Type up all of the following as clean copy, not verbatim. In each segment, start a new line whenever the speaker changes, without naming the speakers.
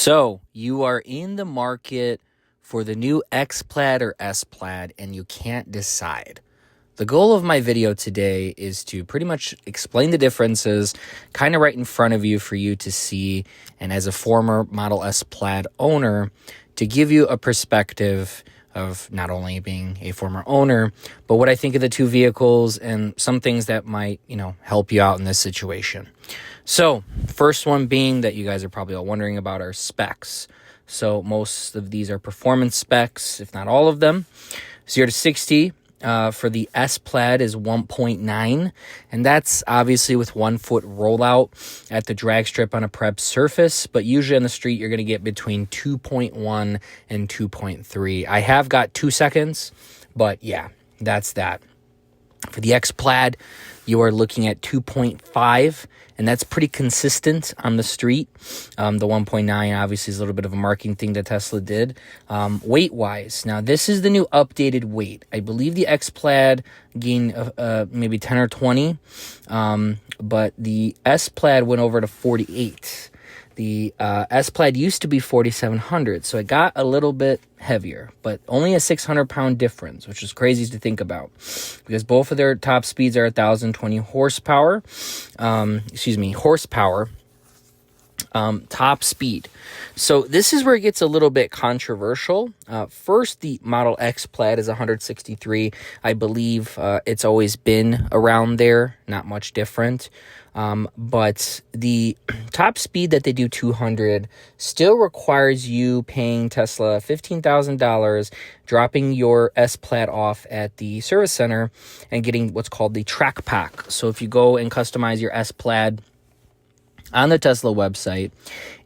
So you are in the market for the new XPlad or SPlad and you can't decide. The goal of my video today is to pretty much explain the differences kind of right in front of you for you to see, and as a former Model S Plaid owner, to give you a perspective of not only being a former owner, but what I think of the two vehicles and some things that might, help you out in this situation. So, first one being that you guys are probably all wondering about are specs. So, most of these are performance specs, if not all of them. 0 to 60 for the S Plaid is 1.9, and that's obviously with 1 foot rollout at the drag strip on a prep surface, but usually on the street you're going to get between 2.1 and 2.3. I have got 2 seconds, but yeah, that's that. For the X Plaid, you are looking at 2.5, and that's pretty consistent on the street. The 1.9 obviously is a little bit of a marketing thing that Tesla did. Weight-wise, now this is the new updated weight. I believe the X Plaid gained maybe 10 or 20, but the S Plaid went over to 48. The S Plaid used to be 4,700, so it got a little bit heavier, but only a 600-pound difference, which is crazy to think about, because both of their top speeds are 1,020 horsepower. Top speed. So this is where it gets a little bit controversial. First, the Model X Plaid is 163. I believe it's always been around there, not much different. But the top speed that they do 200 still requires you paying Tesla $15,000, dropping your S Plaid off at the service center and getting what's called the track pack. So if you go and customize your S Plaid on the Tesla website,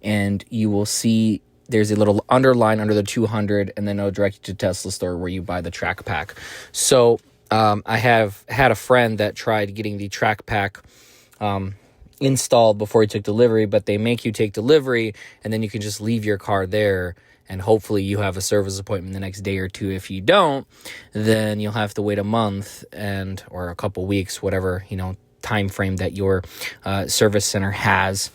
and you will see there's a little underline under the 200, and then it'll direct you to Tesla store where you buy the track pack. So I have had a friend that tried getting the track pack installed before he took delivery, but they make you take delivery and then you can just leave your car there, and hopefully you have a service appointment the next day or two. If you don't, then you'll have to wait a month or a couple weeks, whatever time frame that your service center has.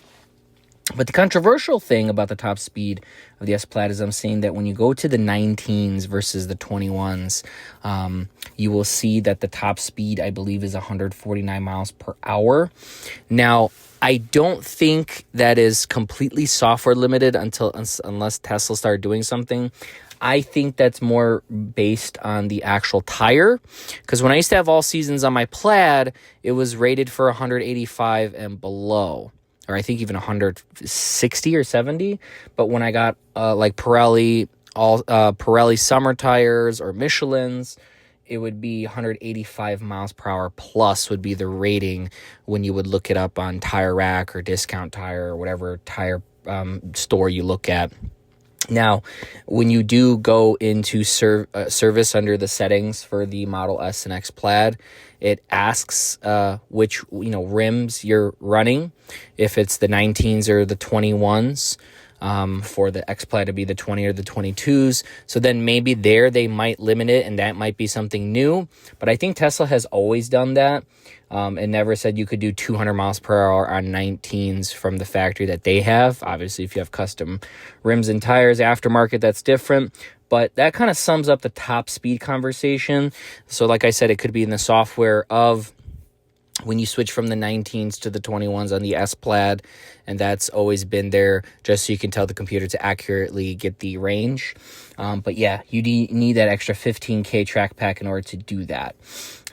But the controversial thing about the top speed of the S Plaid is I'm saying that when you go to the 19s versus the 21s, you will see that the top speed, I believe, is 149 miles per hour. Now, I don't think that is completely software limited unless Tesla started doing something. I think that's more based on the actual tire, because when I used to have all seasons on my Plaid, it was rated for 185 and below, or I think even 160 or 70. But when I got like Pirelli summer tires or Michelin's, it would be 185 miles per hour plus would be the rating when you would look it up on Tire Rack or Discount Tire or whatever tire store you look at. Now, when you do go into service under the settings for the Model S and X Plaid, it asks which rims you're running, if it's the 19s or the 21s. For the X Plaid to be the 20 or the 22s. So then maybe there they might limit it, and that might be something new. But I think Tesla has always done that. And never said you could do 200 miles per hour on 19s from the factory that they have. Obviously, if you have custom rims and tires aftermarket, that's different. But that kind of sums up the top speed conversation. So like I said, it could be in the software of when you switch from the 19s to the 21s on the S Plaid, and that's always been there just so you can tell the computer to accurately get the range. But yeah, you need that extra 15K track pack in order to do that.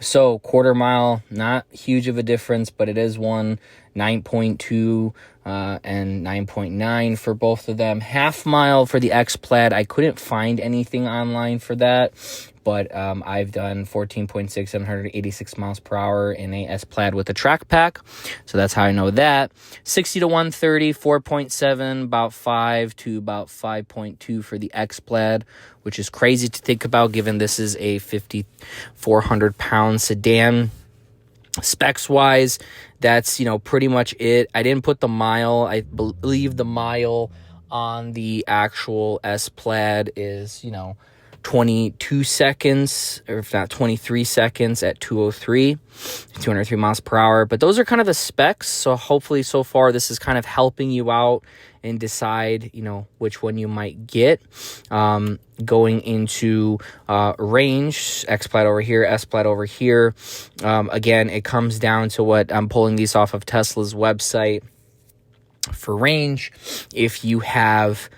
So quarter mile, not huge of a difference, but it is 9.2 and 9.9 for both of them. Half mile for the X Plaid, I couldn't find anything online for that. But I've done 14.6 and 186 miles per hour in a S Plaid with a track pack. So that's how I know that. 60 to 130, 4.7, about 5 to about 5.2 for the X Plaid, which is crazy to think about given this is a 5,400-pound sedan. Specs-wise, that's, pretty much it. I didn't put the mile. I believe the mile on the actual S Plaid is, 22 seconds, or if not 23 seconds at 203 miles per hour. But those are kind of the specs. So hopefully so far this is kind of helping you out and decide, which one you might get. Going into range, XPlad over here, SPlad over here. Again, it comes down to what I'm pulling these off of Tesla's website. For range, if you have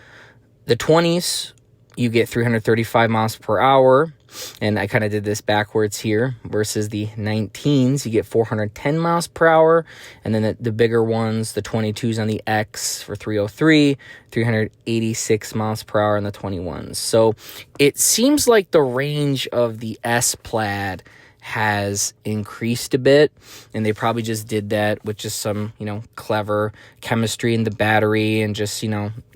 the 20s, you get 335 miles per hour. And I kind of did this backwards here, versus the 19s, you get 410 miles per hour. And then the bigger ones, the 22s on the X for 303, 386 miles per hour on the 21s. So it seems like the range of the S-Plaid has increased a bit, and they probably just did that with just some, clever chemistry in the battery and just,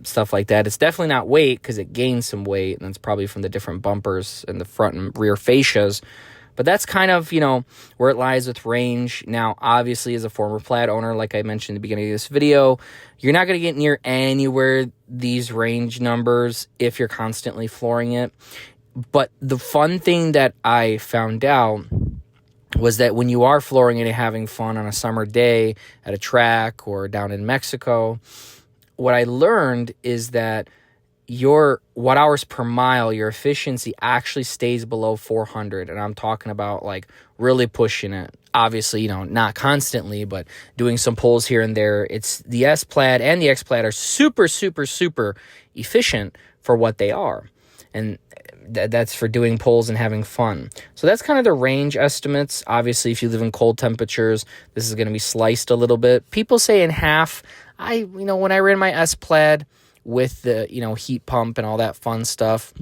stuff like that. It's definitely not weight, because it gained some weight, and it's probably from the different bumpers and the front and rear fascias. But that's kind of, where it lies with range. Now, obviously, as a former Plaid owner, like I mentioned at the beginning of this video, you're not going to get near anywhere these range numbers if you're constantly flooring it. But the fun thing that I found out was that when you are flooring it and having fun on a summer day at a track or down in Mexico, what I learned is that your watt hours per mile, your efficiency actually stays below 400. And I'm talking about like really pushing it. Obviously, not constantly, but doing some pulls here and there. It's the S-Plaid and the X-Plaid are super, super, super efficient for what they are. And that's for doing pulls and having fun. So that's kind of the range estimates. Obviously, if you live in cold temperatures, this is going to be sliced a little bit. People say in half. When I ran my S-Plaid with the, heat pump and all that fun stuff,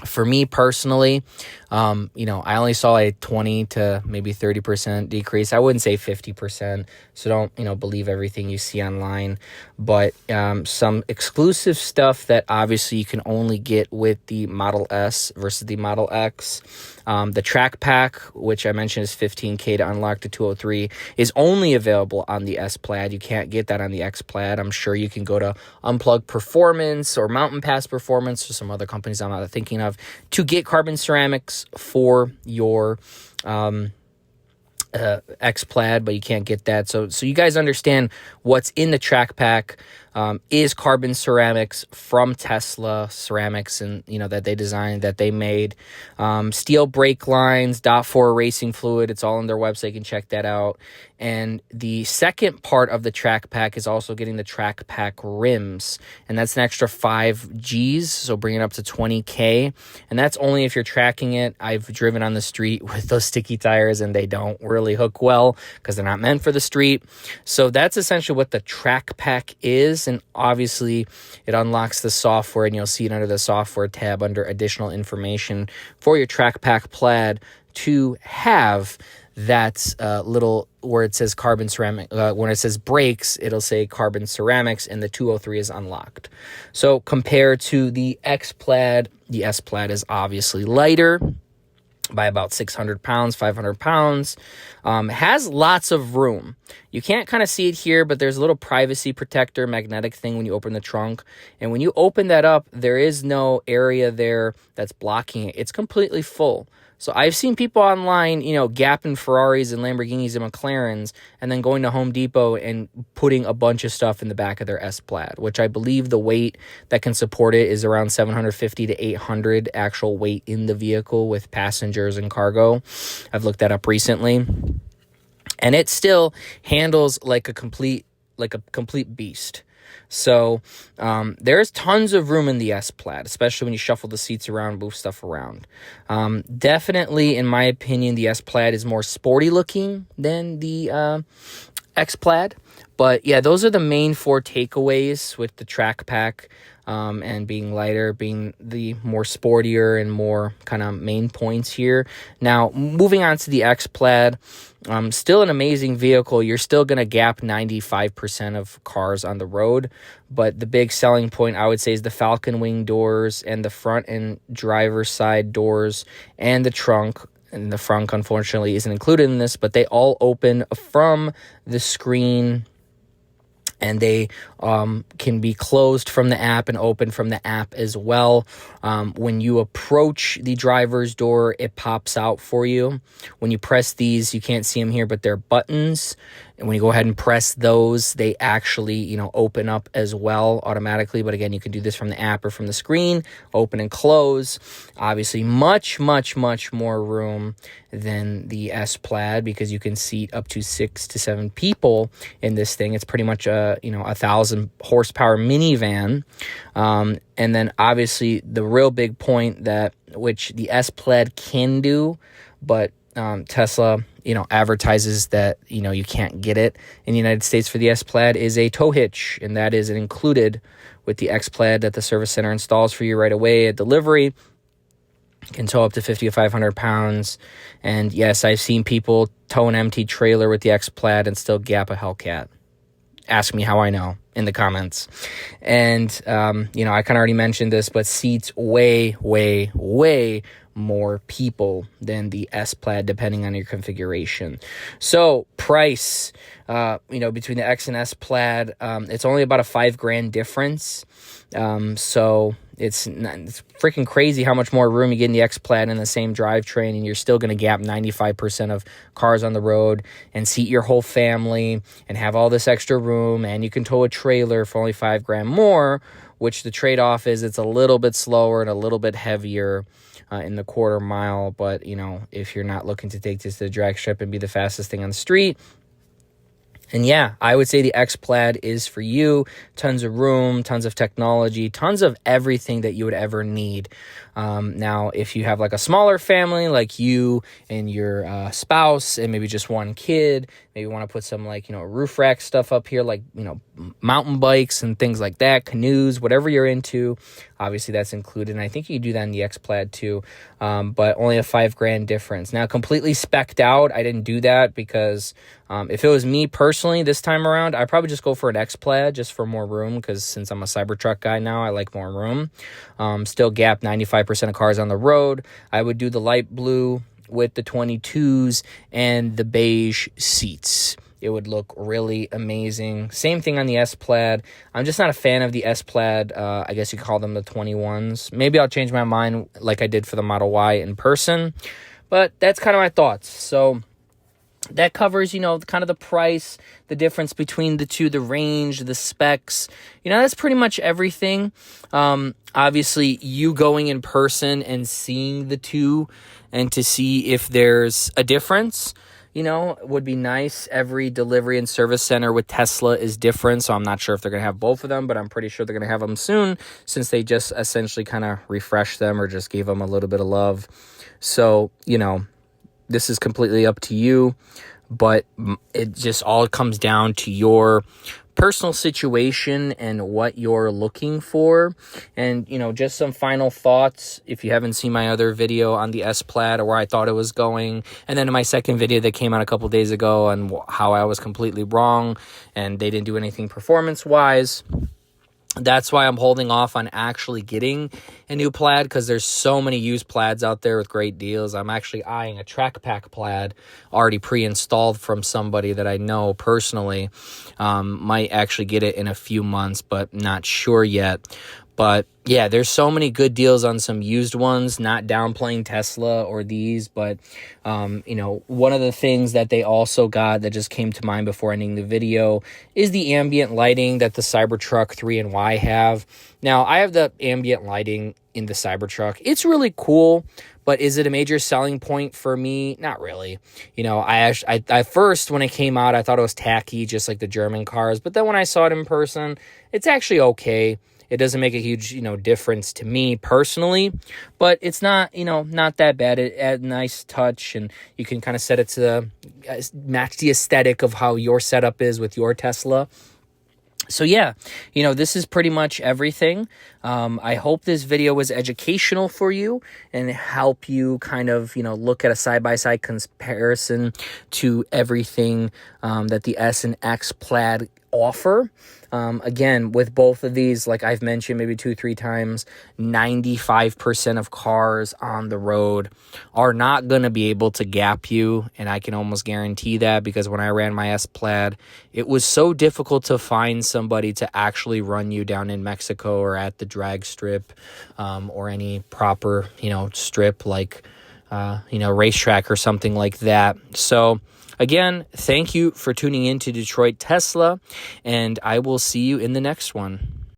for me personally, I only saw a 20 to maybe 30% decrease. I wouldn't say 50%, so don't, believe everything you see online. But some exclusive stuff that obviously you can only get with the Model S versus the Model X. The track pack, which I mentioned is $15K to unlock the 203, is only available on the S-Plaid. You can't get that on the X-Plaid. I'm sure you can go to Unplugged Performance or Mountain Pass Performance or some other companies I'm not thinking of to get carbon ceramics for your XPlad, but you can't get that. So you guys understand what's in the track pack is carbon ceramics from Tesla ceramics, and that they designed, that they made. Steel brake lines, .4 racing fluid. It's all on their website. You can check that out. And the second part of the track pack is also getting the track pack rims, and that's an extra 5 Gs, so bring it up to 20K. And that's only if you're tracking it. I've driven on the street with those sticky tires, and they don't really hook well because they're not meant for the street. So that's essentially what the track pack is. And obviously it unlocks the software, and you'll see it under the software tab under additional information for your track pack Plaid to have that little where it says carbon ceramic. When it says brakes, it'll say carbon ceramics, and the 203 is unlocked. So compared to the X-Plaid, the S-Plaid is obviously lighter by about 600 pounds, 500 pounds. Has lots of room. You can't kind of see it here, but there's a little privacy protector magnetic thing when you open the trunk. And when you open that up, there is no area there that's blocking it. It's completely full. So I've seen people online, gapping Ferraris and Lamborghinis and McLarens, and then going to Home Depot and putting a bunch of stuff in the back of their S-Plaid, which I believe the weight that can support it is around 750 to 800 actual weight in the vehicle with passengers and cargo. I've looked that up recently. And it still handles like a complete beast. So there's tons of room in the S-Plaid, especially when you shuffle the seats around, move stuff around. Definitely, in my opinion, the S-Plaid is more sporty looking than the X-Plaid. But yeah, those are the main 4 takeaways with the track pack and being lighter, being the more sportier and more kind of main points here. Now, moving on to the X-Plaid, still an amazing vehicle. You're still going to gap 95% of cars on the road. But the big selling point, I would say, is the Falcon Wing doors and the front and driver's side doors and the trunk. And the front, unfortunately, isn't included in this, but they all open from the screen. and they can be closed from the app and open from the app as well. When you approach the driver's door, it pops out for you. When you press these, you can't see them here, but they're buttons. And when you go ahead and press those, they actually, open up as well automatically. But again, you can do this from the app or from the screen, open and close. Obviously, much, much, much more room than the XPlad because you can seat up to 6 to 7 people in this thing. It's pretty much a 1,000 horsepower minivan. And then obviously the real big point which the XPlad can do, but Tesla, advertises that, you can't get it in the United States for the XPlad is a tow hitch. And that is included with the XPlad that the service center installs for you right away at delivery. Can tow up to 50 to 500 pounds. And yes, I've seen people tow an empty trailer with the XPlad and still gap a Hellcat. Ask me how I know in the comments. And, I kind of already mentioned this, but seats way, way, way more people than the XPlad, depending on your configuration. So price, between the X and XPlad, it's only about a $5,000 difference. So it's freaking crazy how much more room you get in the XPlad in the same drivetrain, and you're still going to gap 95% of cars on the road and seat your whole family and have all this extra room, and you can tow a trailer for only $5,000 more, which the trade-off is it's a little bit slower and a little bit heavier in the quarter mile. But, if you're not looking to take this to the drag strip and be the fastest thing on the street, and yeah, I would say the XPlad is for you. Tons of room, tons of technology, tons of everything that you would ever need. Now, if you have like a smaller family, like you and your spouse and maybe just one kid, maybe want to put some roof rack stuff up here, like, mountain bikes and things like that, canoes, whatever you're into, obviously that's included. And I think you can do that in the XPlad too, but only a $5,000 difference. Now, completely specced out, I didn't do that because if it was me personally this time around, I'd probably just go for an XPlad just for more room, because since I'm a Cybertruck guy now, I like more room. Still gap 95% of cars on the road. I would do the light blue with the 22s and the beige seats. It would look really amazing. Same thing on the XPlad. I'm just not a fan of the XPlad. I guess you could call them the 21s. Maybe I'll change my mind like I did for the Model Y in person. But that's kind of my thoughts. So that covers, kind of the price, the difference between the two, the range, the specs. That's pretty much everything. Obviously, you going in person and seeing the two and to see if there's a difference, would be nice. Every delivery and service center with Tesla is different, so I'm not sure if they're going to have both of them, but I'm pretty sure they're going to have them soon, since they just essentially kind of refreshed them or just gave them a little bit of love. So, this is completely up to you, but it just all comes down to your personal situation and what you're looking for. And, just some final thoughts. If you haven't seen my other video on the XPlad or where I thought it was going, and then in my second video that came out a couple days ago on how I was completely wrong and they didn't do anything performance-wise. That's why I'm holding off on actually getting a new Plaid, because there's so many used Plaids out there with great deals. I'm actually eyeing a track pack Plaid already pre-installed from somebody that I know personally. Might actually get it in a few months, but not sure yet. But yeah, there's so many good deals on some used ones, not downplaying Tesla or these, but, one of the things that they also got that just came to mind before ending the video is the ambient lighting that the Cybertruck 3 and Y have. Now, I have the ambient lighting in the Cybertruck. It's really cool, but is it a major selling point for me? Not really. I first, when it came out, I thought it was tacky, just like the German cars. But then when I saw it in person, it's actually okay. It doesn't make a huge, difference to me personally, but it's not, not that bad. It adds a nice touch, and you can kind of set it to match the aesthetic of how your setup is with your Tesla. So yeah, this is pretty much everything. I hope this video was educational for you and help you kind of, look at a side-by-side comparison to everything that the S and X Plaid offer. Again, with both of these, like I've mentioned maybe 2-3 times, 95% of cars on the road are not going to be able to gap you. And I can almost guarantee that, because when I ran my XPlad, it was so difficult to find somebody to actually run you down in Mexico or at the drag strip, or any proper, strip like, racetrack or something like that. So again, thank you for tuning in to Detroit Tesla, and I will see you in the next one.